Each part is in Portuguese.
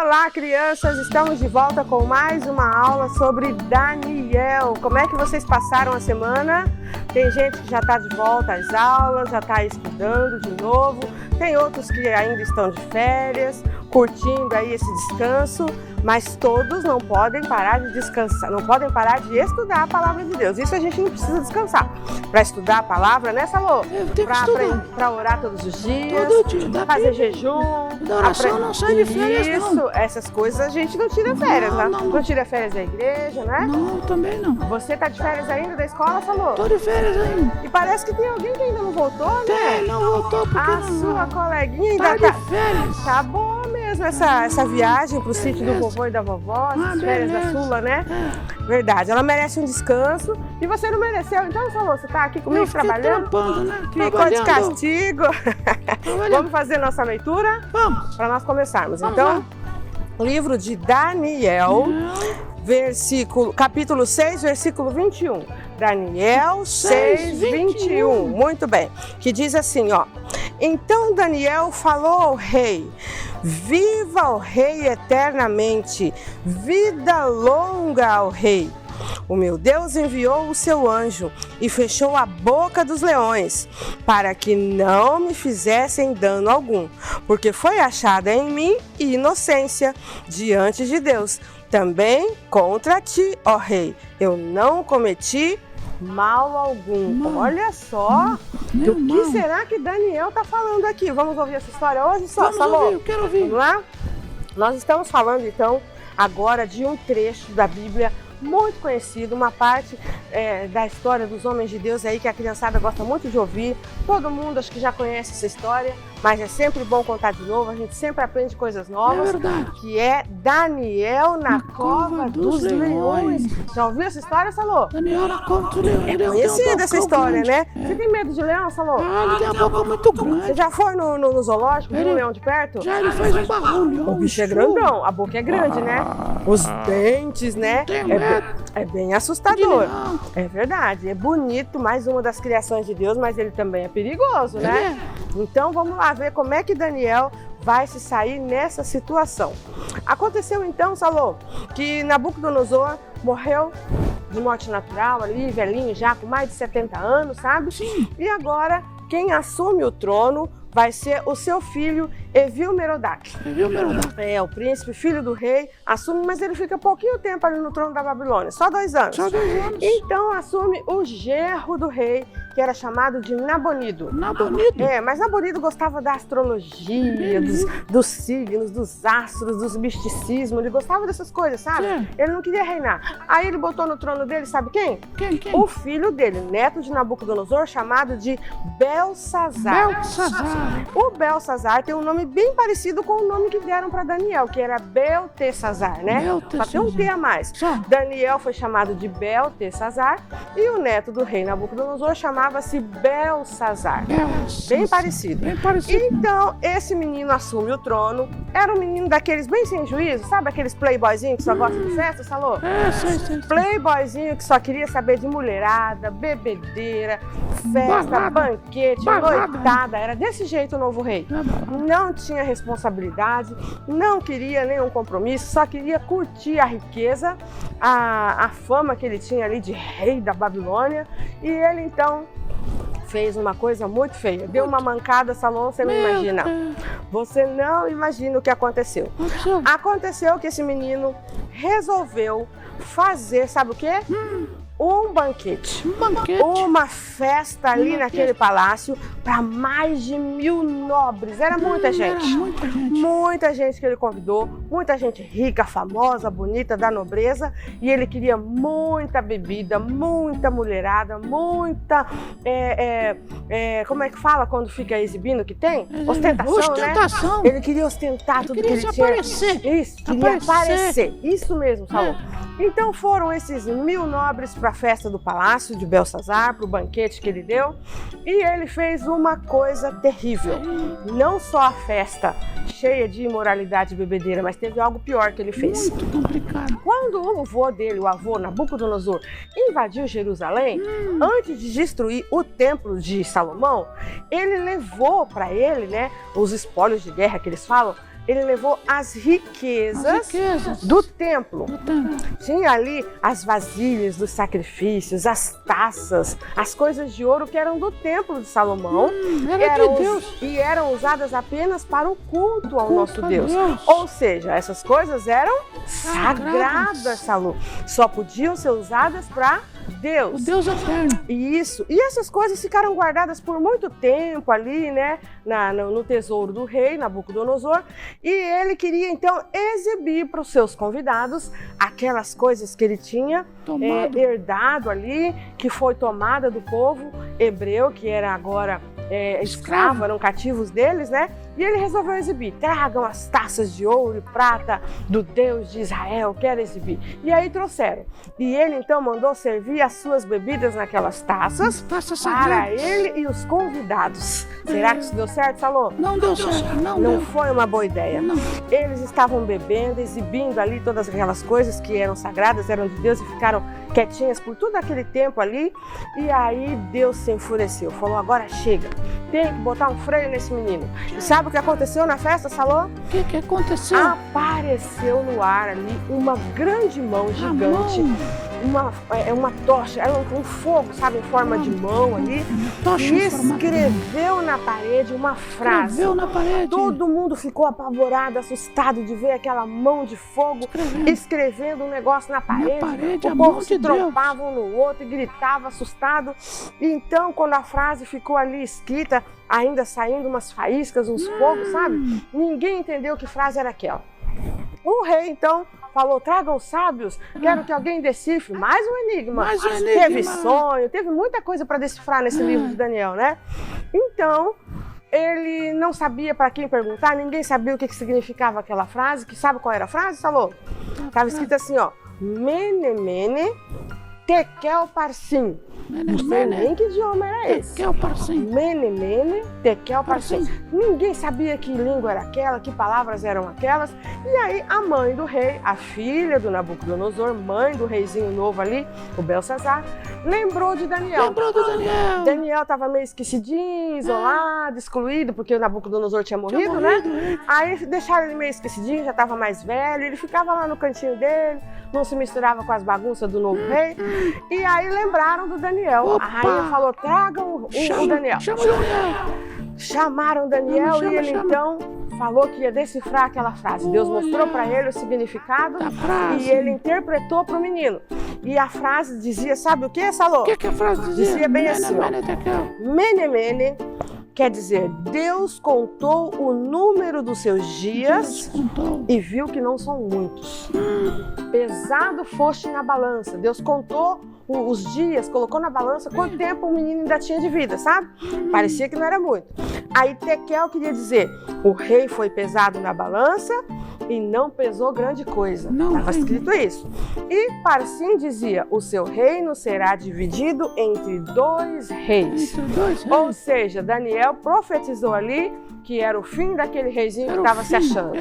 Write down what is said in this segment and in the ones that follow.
Olá, crianças! Estamos de volta com mais uma aula sobre Daniel. Como é que vocês passaram a semana? Tem gente que já está de volta às aulas, já está estudando de novo. Tem outros que ainda estão de férias, curtindo aí esse descanso. Mas todos não podem parar de descansar, não podem parar de estudar a palavra de Deus. Isso a gente não precisa descansar. Para estudar a palavra, né, Salô? Para orar todos os dias, todo dia, fazer jejum. Da oração não sai de férias, Isso, não. Essas coisas a gente não tira férias, né? Não tira férias da igreja, né? Não, também não. Você tá de férias ainda da escola, Salô? Tô de férias ainda. E parece que tem alguém que ainda não voltou, né? Tem, não voltou porque A não. sua coleguinha ainda Tá de férias. Tá bom mesmo essa viagem pro sítio do vovô e da vovó, as férias da beleza. Sula, né? Verdade, ela merece um descanso e você não mereceu. Então, Salô, você tá aqui comigo Eu fiquei trabalhando? trampando, né? Ficou de Trabalhando. castigo. Vamos fazer nossa leitura? Vamos. Para nós começarmos. Vamos Então, lá. livro de Daniel, capítulo 6, versículo 21. Daniel 6, 21. Muito bem. Que diz assim, ó. Então Daniel falou ao rei: viva o rei eternamente, vida longa ao rei. O meu Deus enviou o seu anjo e fechou a boca dos leões, para que não me fizessem dano algum, porque foi achada em mim inocência diante de Deus. Também contra ti, ó rei, eu não cometi mal algum. Olha só, do que será que Daniel está falando aqui? Vamos ouvir essa história hoje, Vamos Salô? ouvir, eu quero ouvir. Vamos lá? Nós estamos falando então agora de um trecho da Bíblia muito conhecido, uma parte da história dos homens de Deus aí que a criançada gosta muito de ouvir. Todo mundo acho que já conhece essa história, mas é sempre bom contar de novo, a gente sempre aprende coisas novas. É verdade. Que é Daniel na cova dos leões. Já ouviu essa história, Salô? Daniel na cova dos leões. É conhecida essa história, né? Você tem medo de leão, Salô? Ele tem a boca muito Você grande. já foi no zoológico, viu um leão de perto? Já ele faz um barulho. O bicho é grandão, a boca é grande, né? Os dentes, né? É bem assustador. É verdade, é bonito, mais uma das criações de Deus, mas ele também é perigoso, né? Então vamos lá ver como é que Daniel vai se sair nessa situação. Aconteceu então, Salô, que Nabucodonosor morreu de morte natural ali, velhinho já, com mais de 70 anos, sabe? Sim. E agora quem assume o trono vai ser o seu filho Evil-Merodach. Evil-Merodach. É, o príncipe, filho do rei, assume, mas ele fica pouquinho tempo ali no trono da Babilônia, só 2 anos. Só 2 anos. Então assume o genro do rei, que era chamado de Nabonido. Nabonido? É, mas Nabonido gostava da astrologia, dos signos, dos astros, dos misticismos, ele gostava dessas coisas, sabe? Sim. Ele não queria reinar. Aí ele botou no trono dele, sabe quem? Quem? O filho dele, neto de Nabucodonosor, chamado de Belsazar. Belsazar. O Belsazar tem um nome bem parecido com o nome que deram para Daniel, que era Beltesazar, né? Só tem um T a mais. Daniel foi chamado de Beltesazar e o neto do rei Nabucodonosor chamava-se Belsazar. Bem parecido. Bem parecido. Então, esse menino assume o trono. Era um menino daqueles bem sem juízo, sabe aqueles playboyzinhos que só gostam de festa, Salô? Sei. Playboyzinho que só queria saber de mulherada, bebedeira, festa, banquete, noitada. Era desse jeito o novo rei. Não tinha responsabilidade, não queria nenhum compromisso, só queria curtir a riqueza, a fama que ele tinha ali de rei da Babilônia. E ele então fez uma coisa muito feia. Deu uma mancada, Salô, você não imagina. Você não imagina o que aconteceu. Aconteceu que esse menino resolveu fazer, sabe o quê? Um banquete. Uma festa ali naquele palácio para mais de 1000 nobres. Era muita gente. Muita gente que ele convidou, muita gente rica, famosa, bonita, da nobreza. E ele queria muita bebida, muita mulherada, muita... como é que fala quando fica exibindo que tem? Ostentação, né? Ele queria ostentar tudo que ele tinha. Aparecer. Isso, queria aparecer. Isso mesmo, Salô. Então foram esses 1000 nobres para a festa do palácio de Belsazar, para o banquete que ele deu, e ele fez uma coisa terrível. Não só a festa cheia de imoralidade e bebedeira, mas teve algo pior que ele fez. Muito complicado. Quando o avô dele, o avô Nabucodonosor, invadiu Jerusalém, antes de destruir o templo de Salomão, ele levou para ele, né, os espólios de guerra que eles falam, ele levou as riquezas do templo. Tinha ali as vasilhas dos sacrifícios, as taças, as coisas de ouro que eram do templo de Salomão. Era de Deus. E eram usadas apenas para o culto ao nosso Deus. Ou seja, essas coisas eram sagradas, Salô. Só podiam ser usadas para Deus. O Deus eterno. Isso. E essas coisas ficaram guardadas por muito tempo ali, né? No tesouro do rei, Nabucodonosor. E ele queria, então, exibir para os seus convidados aquelas coisas que ele tinha herdado ali, que foi tomada do povo hebreu, que era agora escravo, eram cativos deles, né? E ele resolveu exibir. Tragam as taças de ouro e prata do Deus de Israel, quero exibir. E aí trouxeram. E ele então mandou servir as suas bebidas naquelas taças para ele e os convidados. Será que isso deu certo, Salô? Não deu certo, não foi uma boa ideia. Não. Eles estavam bebendo, exibindo ali todas aquelas coisas que eram sagradas, eram de Deus e ficaram quietinhas por todo aquele tempo ali. E aí Deus se enfureceu, falou, agora chega, tem que botar um freio nesse menino. E sabe o que aconteceu na festa, Salô? O que aconteceu? Apareceu no ar ali uma grande mão gigante, uma tocha, era um fogo, sabe, em forma de mão ali, e escreveu na parede uma frase. Todo mundo ficou apavorado, assustado de ver aquela mão de fogo escrevendo um negócio na parede. O povo se trombava um no outro e gritava assustado. E então, quando a frase ficou ali escrita, ainda saindo umas faíscas, uns fogos, sabe? Ninguém entendeu que frase era aquela. O rei, então, falou, tragam sábios, quero que alguém decifre. Mais um enigma. Teve sonho, teve muita coisa para decifrar nesse livro de Daniel, né? Então, ele não sabia para quem perguntar, ninguém sabia o que significava aquela frase. Que sabe qual era a frase, Salô? Estava escrito assim, ó, Mene, Mene, Tekel Parsim. Não sei nem que idioma era esse. Mene, Mene, Tekel Parsim. Ninguém sabia que língua era aquela, que palavras eram aquelas. E aí a mãe do rei, a filha do Nabucodonosor, mãe do reizinho novo ali, o Belsazar, lembrou de Daniel. Daniel estava meio esquecidinho, isolado, excluído, porque o Nabucodonosor tinha morrido, né? Aí deixaram ele meio esquecidinho, já estava mais velho, ele ficava lá no cantinho dele, não se misturava com as bagunças do novo rei. E aí lembraram do Daniel. A rainha falou, tragam o Daniel. Chamaram Daniel e ele então falou que ia decifrar aquela frase. Deus mostrou para ele o significado e ele interpretou para o menino. E a frase dizia, sabe o que, Salô? O que a frase dizia? Dizia bem assim, ó, Mene, Mene, quer dizer, Deus contou o número dos seus dias e viu que não são muitos. Pesado foste na balança. Deus contou os dias, colocou na balança quanto tempo o menino ainda tinha de vida, sabe? Parecia que não era muito. Aí Tekel queria dizer, o rei foi pesado na balança e não pesou grande coisa. Estava escrito isso. E Parsim dizia, o seu reino será dividido entre dois reis. Ou seja, Daniel profetizou ali que era o fim daquele reizinho que estava se achando.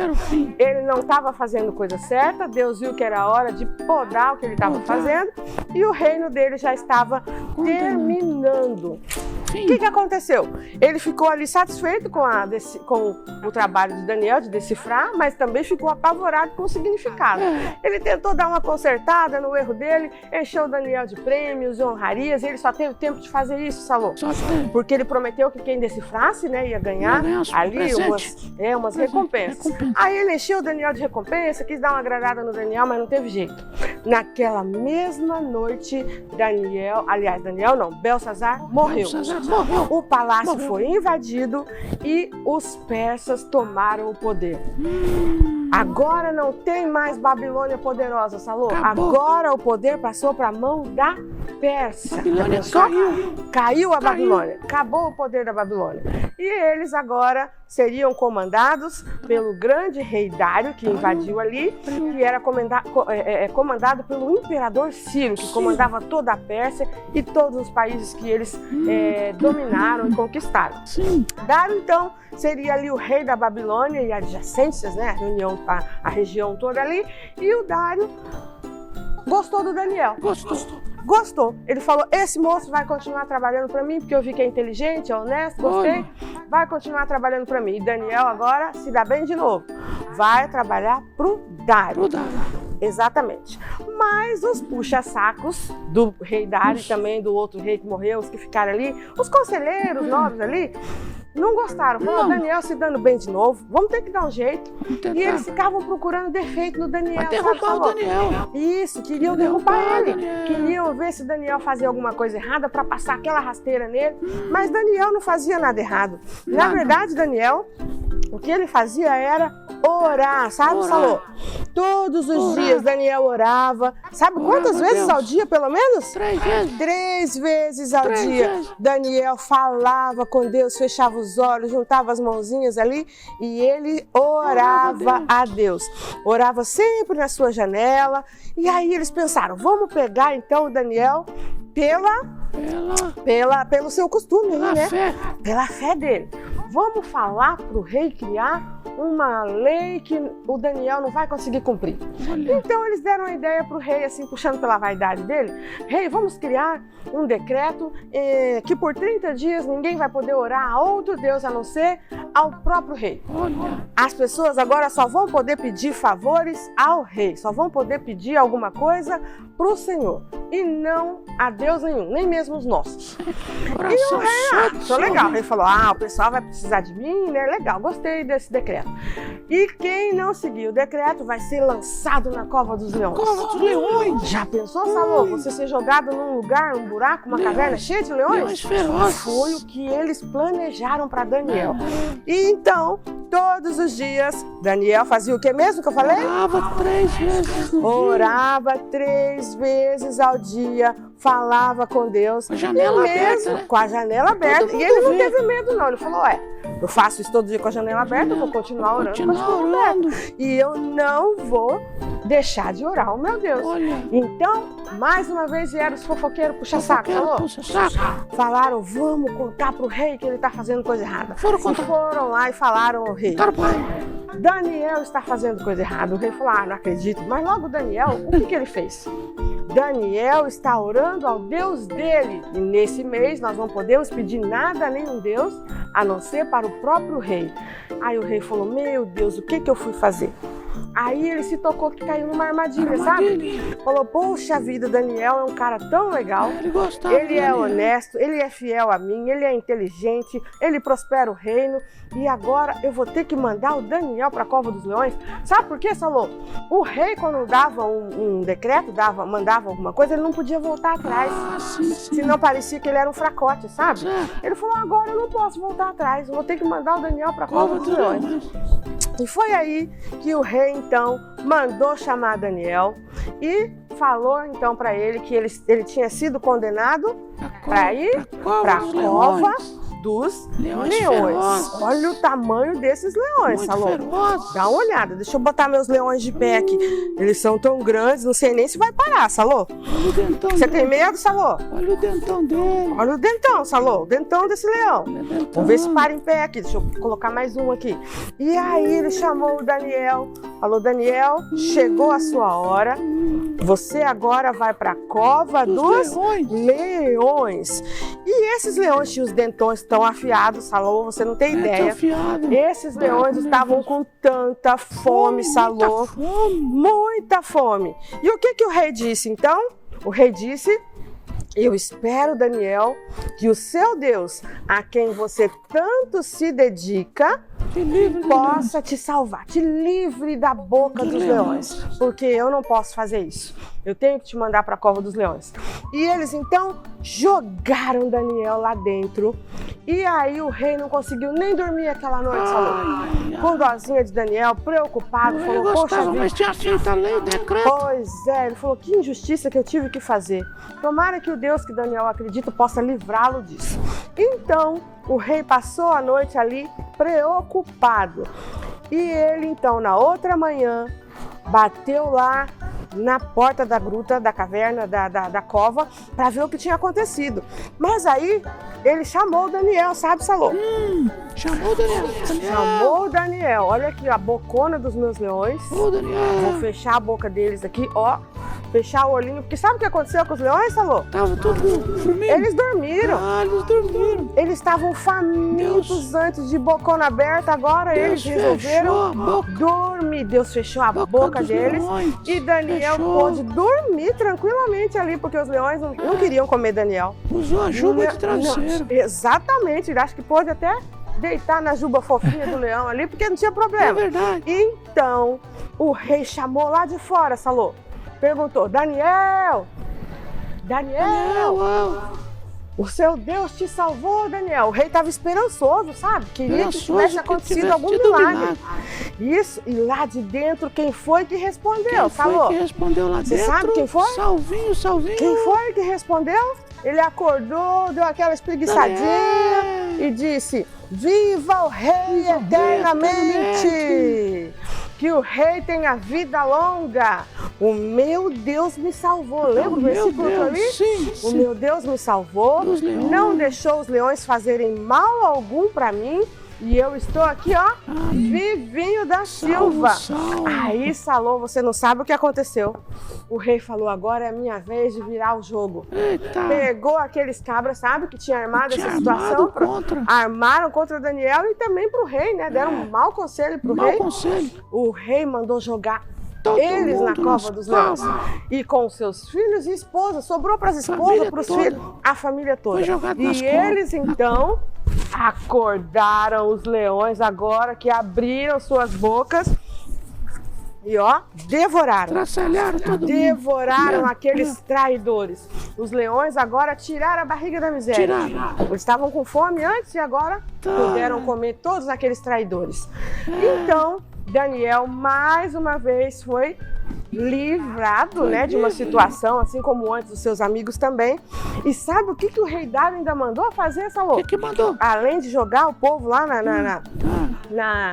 Ele não estava fazendo coisa certa, Deus viu que era a hora de podar o que ele estava fazendo e o reino dele já estava terminando. O que aconteceu? Ele ficou ali satisfeito com o trabalho de Daniel de decifrar, mas também ficou apavorado com o significado. Ele tentou dar uma consertada no erro dele, encheu Daniel de prêmios e honrarias, e ele só teve tempo de fazer isso, Salô. Porque ele prometeu que quem decifrasse, né, ia ganhar ali umas recompensas. Aí ele encheu Daniel de recompensa, quis dar uma agradada no Daniel, mas não teve jeito. Naquela mesma noite, Belsazar morreu. O palácio foi invadido e os persas tomaram o poder. Agora não tem mais Babilônia poderosa, Salô. Agora o poder passou para a mão da Pérsia. Caiu a Babilônia. Acabou o poder da Babilônia. E eles agora seriam comandados pelo grande rei Dário, que invadiu ali, que era comandado pelo imperador Ciro, que comandava toda a Pérsia e todos os países que eles dominaram e conquistaram. Dário, então, seria ali o rei da Babilônia e adjacências, né, a região toda ali, e o Dário gostou do Daniel. Gostou. Ele falou, esse moço vai continuar trabalhando para mim, porque eu vi que é inteligente, é honesto, gostei, vai continuar trabalhando para mim. E Daniel agora se dá bem de novo. vai trabalhar pro Dário. Pro Dário. Exatamente. Mas os puxa-sacos do rei Dário e também do outro rei que morreu, os que ficaram ali, os conselheiros nobres ali, não gostaram. Falaram, Daniel se dando bem de novo, vamos ter que dar um jeito. E eles ficavam procurando defeito no Daniel. Vai derrubar o Daniel. Isso, queriam derrubar ele. Daniel. Queriam ver se Daniel fazia alguma coisa errada para passar aquela rasteira nele. Mas Daniel não fazia nada errado. Na verdade, Daniel, o que ele fazia era orar, sabe, Salô? Todos os dias Daniel orava. Sabe quantas vezes ao dia, pelo menos? 3 vezes. 3 vezes ao 3 dia. vezes. Daniel falava com Deus, fechava os olhos, juntava as mãozinhas ali e ele orava a Deus. Orava sempre na sua janela. E aí eles pensaram, vamos pegar então o Daniel pelo seu costume, Pela né? fé. Pela fé dele. Vamos falar para o rei criar uma lei que o Daniel não vai conseguir cumprir. Então eles deram a ideia para o rei, assim, puxando pela vaidade dele. Rei, vamos criar um decreto que por 30 dias ninguém vai poder orar a outro Deus a não ser ao próprio rei. As pessoas agora só vão poder pedir favores ao rei, só vão poder pedir alguma coisa para o Senhor e não a Deus nenhum, nem mesmo os nossos. E o rei achou legal. O rei falou, o pessoal vai precisar de mim, né? Legal, gostei desse decreto. E quem não seguir o decreto vai ser lançado na cova dos leões. Cova dos leões. Já pensou, Salô? Você ser jogado num lugar, um buraco, uma caverna cheia de leões? Leões ferozes. Foi o que eles planejaram para Daniel. E então, todos os dias, Daniel fazia o que mesmo que eu falei? Orava 3 vezes no dia. Orava 3 vezes ao dia, falava com Deus. Com a janela aberta, né? Com a janela aberta. Todo E ele não mundo vê. teve medo, não. Ele falou, eu faço isso todo dia com a janela aberta, eu vou continuar orando com a janela aberta. E eu não vou deixar de orar ao meu Deus. Olha. Então, mais uma vez vieram os fofoqueiros puxa-saco, falou? Puxa-saco. Falaram, vamos contar pro rei que ele tá fazendo coisa errada. Foram lá e falaram ao rei. Contaram pro rei. Daniel está fazendo coisa errada. O rei falou, não acredito. Mas logo Daniel, o que ele fez? Daniel está orando ao Deus dele. E nesse mês nós não podemos pedir nada a nenhum Deus, a não ser para o próprio rei. Aí o rei falou, meu Deus, o que eu fui fazer? Aí ele se tocou que caiu numa armadilha, sabe? Falou, poxa vida, Daniel é um cara tão legal. Ele gostava. Ele é honesto, ele é fiel a mim, ele é inteligente, ele prospera o reino. E agora eu vou ter que mandar o Daniel para a cova dos leões. Sabe por quê, Salô? O rei, quando dava um decreto, mandava alguma coisa, ele não podia voltar atrás. Sim. Senão parecia que ele era um fracote, sabe? Certo. Ele falou, agora eu não posso voltar atrás, eu vou ter que mandar o Daniel para a cova dos leões. E foi aí que o rei, então, mandou chamar Daniel e falou, então, para ele que ele tinha sido condenado para ir para a cova dos leões. Olha o tamanho desses leões, Salô. Dá uma olhada, deixa eu botar meus leões de pé aqui. Eles são tão grandes, não sei nem se vai parar, Salô. Olha o dentão Você dele. tem medo, Salô? Olha o dentão dele. Olha o dentão, Salô, o dentão desse leão. Olha o dentão. Vamos ver se para em pé aqui, deixa eu colocar mais um aqui. E aí ele chamou o Daniel, falou, Daniel, chegou a sua hora, você agora vai para a cova dos leões. E esses leões tinham os dentões tão afiados, Salô, você não tem ideia. Afiado. Esses leões estavam com tanta fome, Salô. Muita fome. E o que o rei disse, então? O rei disse, eu espero, Daniel, que o seu Deus, a quem você tanto se dedica, possa te salvar, te livre da boca dos leões, porque eu não posso fazer isso. Eu tenho que te mandar para a cova dos leões. E eles então jogaram Daniel lá dentro. E aí o rei não conseguiu nem dormir aquela noite, Salô. Com dozinha de Daniel, preocupado, falou, poxa vida. Mas tinha feito a lei, decreto. Pois é, ele falou, que injustiça que eu tive que fazer. Tomara que o Deus que Daniel acredita possa livrá-lo disso. Então, o rei passou a noite ali preocupado. E ele, então, na outra manhã, bateu lá na porta da gruta, da caverna, da cova, para ver o que tinha acontecido. Mas aí, ele chamou o Daniel, sabe, Salô? Chamou o Daniel. Chamou o Daniel. Olha aqui a bocona dos meus leões. Ô, Daniel. Vou fechar a boca deles aqui, ó. fechar o olhinho, porque sabe o que aconteceu com os leões, Salô? Tava tudo dormindo. Eles dormiram. Ah, eles dormiram. Eles estavam famintos antes de bocona aberta, agora eles resolveram dormir. Deus fechou a boca deles e Daniel pôde dormir tranquilamente ali, porque os leões não queriam comer Daniel. Usou a juba de travesseiro. Exatamente, ele acha que pôde até deitar na juba fofinha do leão ali, porque não tinha problema. É verdade. Então, o rei chamou lá de fora, Salô. Perguntou, Daniel, o seu Deus te salvou, Daniel. O rei estava esperançoso, sabe? Queria que tivesse acontecido algum milagre. Isso, e lá de dentro, quem foi que respondeu, Salô? Quem respondeu lá dentro? Você sabe quem foi? Salvinho. Quem foi que respondeu? Ele acordou, deu aquela espreguiçadinha e disse, viva o rei eternamente! Que o rei tenha vida longa. O meu Deus me salvou. Lembra o versículo que eu li? Sim. O meu Deus me salvou, não deixou os leões fazerem mal algum para mim. E eu estou aqui, ó, vivinho da Silva. Aí, Salô, você não sabe o que aconteceu. O rei falou, agora é a minha vez de virar o jogo. Eita. Pegou aqueles cabras, sabe, que tinha armado essa situação. Armaram contra Daniel e também para o rei, né? Deram um mau conselho para o rei. O rei mandou jogar eles na cova dos leões. E com seus filhos e esposas. Sobrou para as esposas, para os filhos, a família toda. E eles, então, acordaram os leões agora que abriram suas bocas e, ó, devoraram. Devoraram aqueles traidores. Os leões agora tiraram a barriga da miséria. Eles estavam com fome antes e agora puderam comer todos aqueles traidores. Então, Daniel, mais uma vez, foi livrado, né, de uma situação, assim como antes os seus amigos também. E sabe o que o rei Dário ainda mandou fazer, Salô? O que mandou? Além de jogar o povo lá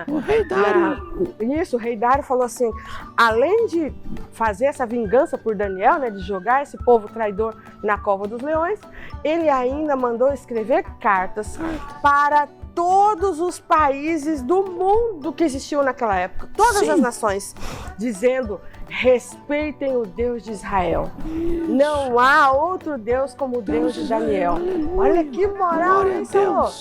o rei Dário. Isso, o rei Dário falou assim, além de fazer essa vingança por Daniel, né, de jogar esse povo traidor na cova dos leões, ele ainda mandou escrever cartas para todos os países do mundo que existiam naquela época, todas as nações, dizendo, respeitem o Deus de Israel. Não há outro Deus como o Deus de Daniel. Olha que moral, hein, Senhor?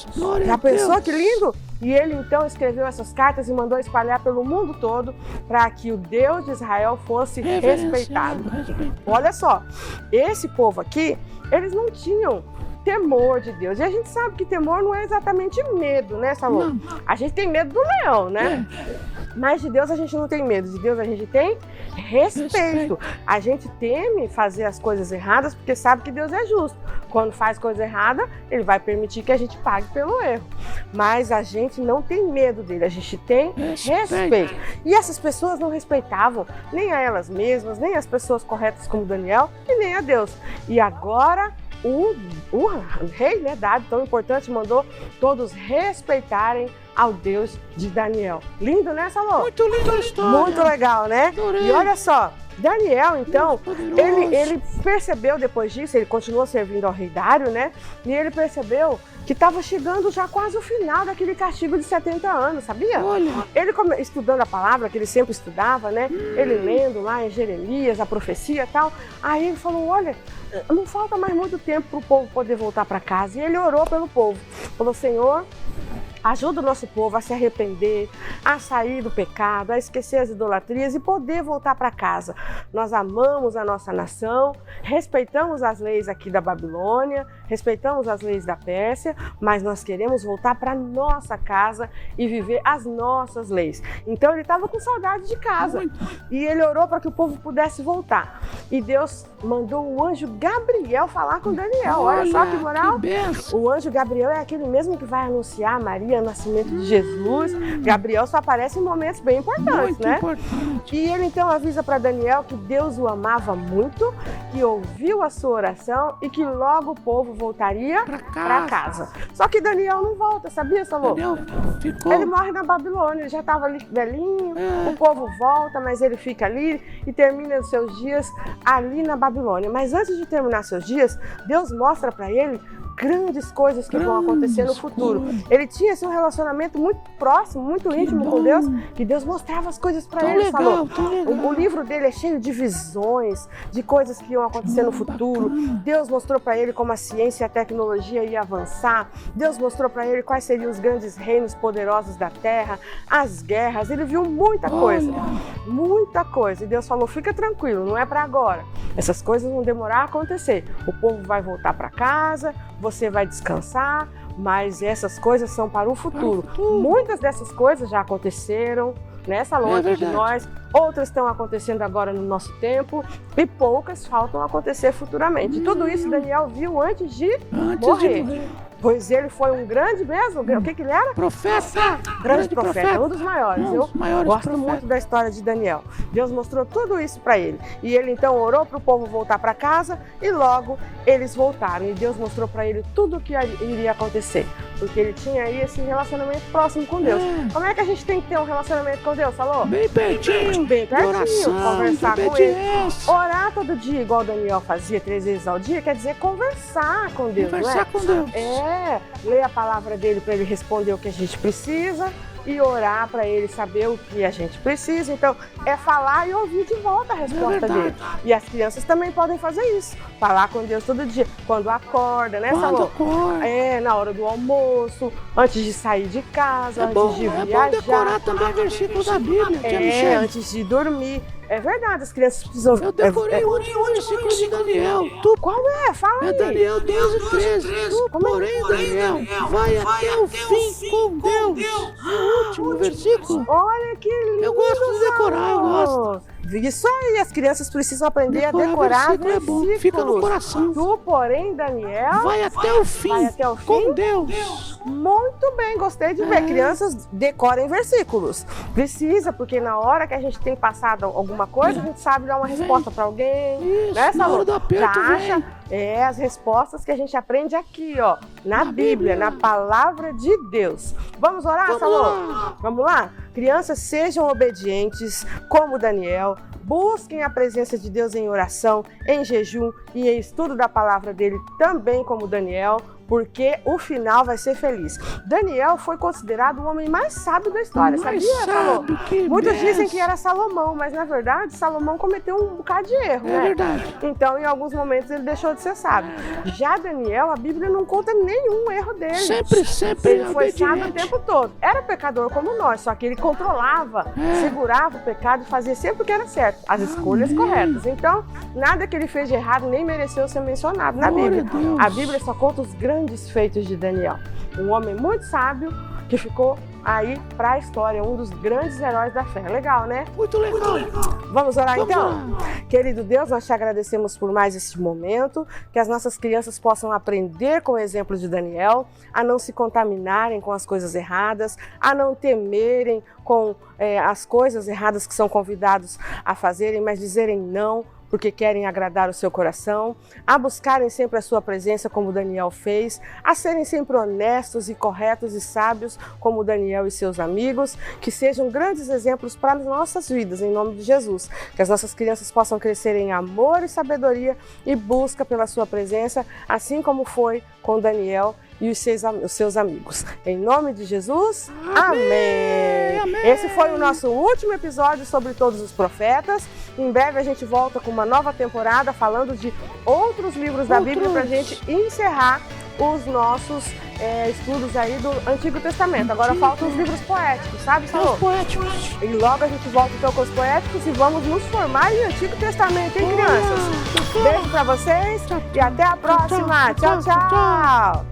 Já pensou que lindo? E ele então escreveu essas cartas e mandou espalhar pelo mundo todo para que o Deus de Israel fosse respeitado. Olha só, esse povo aqui, eles não tinham temor de Deus. E a gente sabe que temor não é exatamente medo, né, Salô? A gente tem medo do leão, né? Mas de Deus a gente não tem medo. De Deus a gente tem respeito. A gente teme fazer as coisas erradas porque sabe que Deus é justo. Quando faz coisa errada, Ele vai permitir que a gente pague pelo erro. Mas a gente não tem medo dele. A gente tem respeito. E essas pessoas não respeitavam nem a elas mesmas, nem as pessoas corretas como Daniel e nem a Deus. E agora o rei, né, Dário, tão importante, mandou todos respeitarem ao Deus de Daniel. Lindo, né, Salô? Muito linda a história. Muito legal, né? Adorei. E olha só, Daniel, então, ele percebeu depois disso, ele continuou servindo ao rei Dário, né? E ele percebeu que estava chegando já quase o final daquele castigo de 70 anos, sabia? Olha. Ele estudando a palavra, que ele sempre estudava, né? Ele lendo lá em Jeremias, a profecia e tal. Aí ele falou, olha, não falta mais muito tempo para o povo poder voltar para casa. E ele orou pelo povo. Falou, Senhor, ajuda o nosso povo a se arrepender, a sair do pecado, a esquecer as idolatrias e poder voltar para casa. Nós amamos a nossa nação, respeitamos as leis aqui da Babilônia, respeitamos as leis da Pérsia, mas nós queremos voltar para nossa casa e viver as nossas leis. Então ele estava com saudade de casa e ele orou para que o povo pudesse voltar. E Deus mandou o anjo Gabriel falar com Daniel. Olha só que moral. O anjo Gabriel é aquele mesmo que vai anunciar a Maria, o nascimento de Jesus. Gabriel só aparece em momentos bem importantes, né? E ele então avisa para Daniel que Deus o amava muito, que ouviu a sua oração e que logo o povo voltaria para casa. Só que Daniel não volta, sabia, Salô? Ele morre na Babilônia, ele já estava ali velhinho, o povo volta, mas ele fica ali e termina os seus dias ali na Babilônia. Mas antes de terminar seus dias, Deus mostra para ele grandes coisas que vão acontecer no futuro. Ele tinha assim, um relacionamento muito próximo, muito íntimo com Deus, que Deus mostrava as coisas para ele. Falou. O livro dele é cheio de visões, de coisas que iam acontecer no futuro. Deus mostrou para ele como a ciência e a tecnologia ia avançar. Deus mostrou para ele quais seriam os grandes reinos poderosos da terra, as guerras. Ele viu muita coisa, muita coisa. E Deus falou, fica tranquilo, não é para agora. Essas coisas vão demorar a acontecer. O povo vai voltar para casa, você vai descansar, mas essas coisas são para o futuro. Muitas dessas coisas já aconteceram nessa longe de nós, outras estão acontecendo agora no nosso tempo e poucas faltam acontecer futuramente. Tudo isso Daniel viu antes de morrer. Pois ele foi um grande mesmo, o que ele era? Profeta! Grande profeta, um dos maiores. Eu gosto muito da história de Daniel. Deus mostrou tudo isso para ele. E ele então orou para o povo voltar para casa e logo eles voltaram. E Deus mostrou para ele tudo o que iria acontecer. Porque ele tinha aí esse relacionamento próximo com Deus. Como é que a gente tem que ter um relacionamento com Deus, falou? Bem pertinho. Bem pertinho, oração, conversar com ele. Orar todo dia, igual Daniel fazia 3 vezes ao dia, quer dizer conversar com Deus, conversar com Deus. Ler a palavra dele para ele responder o que a gente precisa e orar para ele saber o que a gente precisa. Então, é falar e ouvir de volta a resposta dele. E as crianças também podem fazer isso. Falar com Deus todo dia. Quando acorda, né, Salô? Na hora do almoço, antes de sair de casa, antes de viajar. É bom decorar também versículos da Bíblia. Antes de dormir. É verdade, as crianças precisam... Eu decorei o último versículo de Daniel. Qual é? Fala aí. É Daniel 12:13. Tu, porém, Daniel, vai até o fim com Deus. O último versículo. Olha que lindo. Eu gosto de decorar, eu gosto. Isso aí, as crianças precisam aprender a decorar versículos. É bom, fica no coração. Tu, porém, Daniel, vai até o fim com Deus. Muito bem, gostei de ver. Crianças decorem versículos. Precisa, porque na hora que a gente tem passado alguma coisa, a gente sabe dar uma resposta para alguém. Isso, né, na hora do aperto, acha as respostas que a gente aprende aqui, ó, na Bíblia, na palavra de Deus. Vamos orar, Salô? Vamos lá? Crianças, sejam obedientes como Daniel. Busquem a presença de Deus em oração, em jejum e em estudo da palavra dele, também como Daniel, porque o final vai ser feliz. Daniel foi considerado o homem mais sábio da história, sabia, Salô? Muitos dizem que era Salomão, mas na verdade Salomão cometeu um bocado de erro, né? É verdade. Então, em alguns momentos ele deixou de ser sábio. Já Daniel, a Bíblia não conta nenhum erro dele. Sempre ele foi sábio o tempo todo. Era pecador como nós, só que ele controlava, segurava o pecado e fazia sempre o que era certo, as escolhas corretas. Então, nada que ele fez de errado nem mereceu ser mencionado na Bíblia. A Bíblia só conta os grandes feitos de Daniel. Um homem muito sábio que ficou aí para a história, um dos grandes heróis da fé. Legal, né? Muito legal. Vamos orar então? Querido Deus, nós te agradecemos por mais este momento, que as nossas crianças possam aprender com o exemplo de Daniel, a não se contaminarem com as coisas erradas, a não temerem com as coisas erradas que são convidados a fazerem, mas dizerem não, porque querem agradar o seu coração, a buscarem sempre a sua presença como Daniel fez, a serem sempre honestos e corretos e sábios como Daniel e seus amigos, que sejam grandes exemplos para as nossas vidas, em nome de Jesus. Que as nossas crianças possam crescer em amor e sabedoria e busca pela sua presença, assim como foi com Daniel e os seus amigos. Em nome de Jesus, amém. Esse foi o nosso último episódio sobre todos os profetas. Em breve a gente volta com uma nova temporada falando de outros livros da Bíblia para a gente encerrar os nossos estudos aí do Antigo Testamento. Agora faltam os livros poéticos, sabe, Salô? Os poéticos. E logo a gente volta então com os poéticos e vamos nos formar em Antigo Testamento, hein, crianças? Beijo para vocês e até a próxima. Tchau, tchau.